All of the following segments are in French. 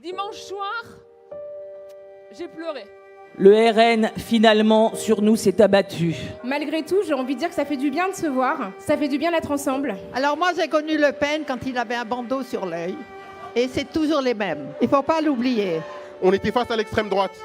Dimanche soir, j'ai pleuré. Le RN, finalement, sur nous, s'est abattu. Malgré tout, j'ai envie de dire que ça fait du bien de se voir, ça fait du bien d'être ensemble. Alors moi, j'ai connu Le Pen quand il avait un bandeau sur l'œil. Et c'est toujours les mêmes. Il ne faut pas l'oublier. On était face à l'extrême droite.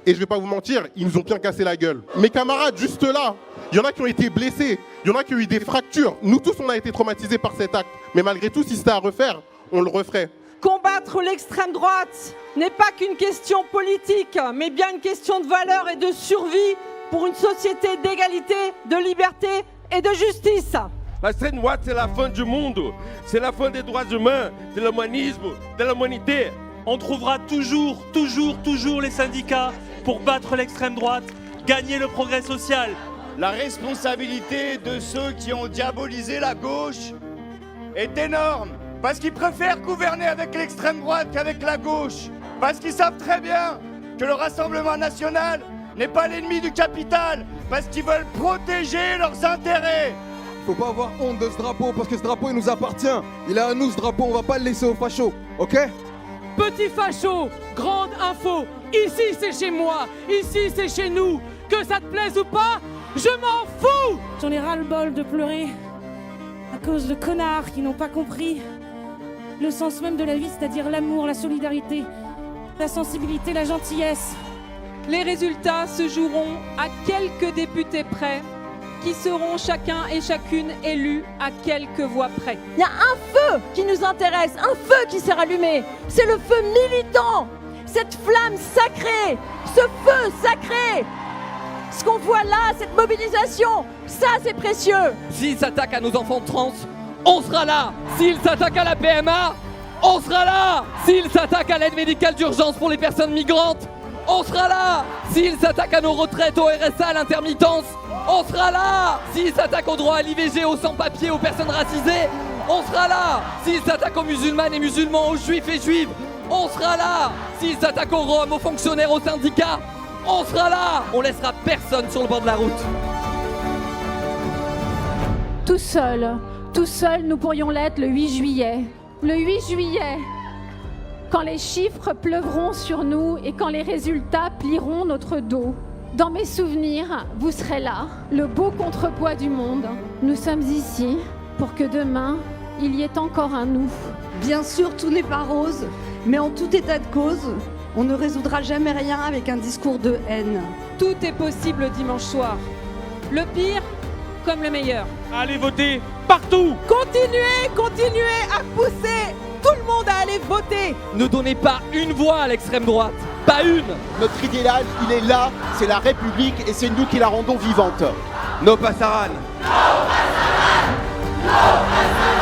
Et je ne vais pas vous mentir, ils nous ont bien cassé la gueule. Mes camarades, juste là, il y en a qui ont été blessés, il y en a qui ont eu des fractures. Nous tous, on a été traumatisés par cet acte. Mais malgré tout, si c'était à refaire, on le referait. Combattre l'extrême droite n'est pas qu'une question politique, mais bien une question de valeur et de survie pour une société d'égalité, de liberté et de justice. L'extrême droite, c'est la fin du monde, c'est la fin des droits humains, de l'humanisme, de l'humanité. On trouvera toujours les syndicats pour battre l'extrême droite, gagner le progrès social. La responsabilité de ceux qui ont diabolisé la gauche est énorme. Parce qu'ils préfèrent gouverner avec l'extrême droite qu'avec la gauche. Parce qu'ils savent très bien que le Rassemblement national n'est pas l'ennemi du capital. Parce qu'ils veulent protéger leurs intérêts. Faut pas avoir honte de ce drapeau parce que ce drapeau il nous appartient. Il est à nous ce drapeau, on va pas le laisser aux fachos, ok? Petit facho, grande info, ici c'est chez moi, ici c'est chez nous. Que ça te plaise ou pas, je m'en fous. J'en ai ras-le-bol de pleurer à cause de connards qui n'ont pas compris le sens même de la vie, c'est-à-dire l'amour, la solidarité, la sensibilité, la gentillesse. Les résultats se joueront à quelques députés près, qui seront chacun et chacune élus à quelques voix près. Il y a un feu qui nous intéresse, un feu qui s'est rallumé. C'est le feu militant, cette flamme sacrée, ce feu sacré. Ce qu'on voit là, cette mobilisation, ça c'est précieux. S'ils s'attaquent à nos enfants trans, on sera là. S'ils s'attaquent à la PMA, on sera là. S'ils s'attaquent à l'aide médicale d'urgence pour les personnes migrantes, on sera là. S'ils s'attaquent à nos retraites, au RSA, à l'intermittence, on sera là. S'ils s'attaquent au droit à l'IVG, aux sans-papiers, aux personnes racisées, on sera là. S'ils s'attaquent aux musulmanes et musulmans, aux juifs et juives, on sera là. S'ils s'attaquent aux roms, aux fonctionnaires, aux syndicats, on sera là. On laissera personne sur le bord de la route. Tout seul, nous pourrions l'être le 8 juillet. Le 8 juillet, quand les chiffres pleuvront sur nous et quand les résultats plieront notre dos. Dans mes souvenirs, vous serez là, le beau contrepoids du monde. Nous sommes ici pour que demain, il y ait encore un nous. Bien sûr, tout n'est pas rose, mais en tout état de cause, on ne résoudra jamais rien avec un discours de haine. Tout est possible dimanche soir. Le pire comme le meilleur. Allez voter partout. Continuez à pousser tout le monde à aller voter. Ne donnez pas une voix à l'extrême droite, pas une. Notre idéal, il est là, c'est la République et c'est nous qui la rendons vivante. No passaran. No passaran. No passaran.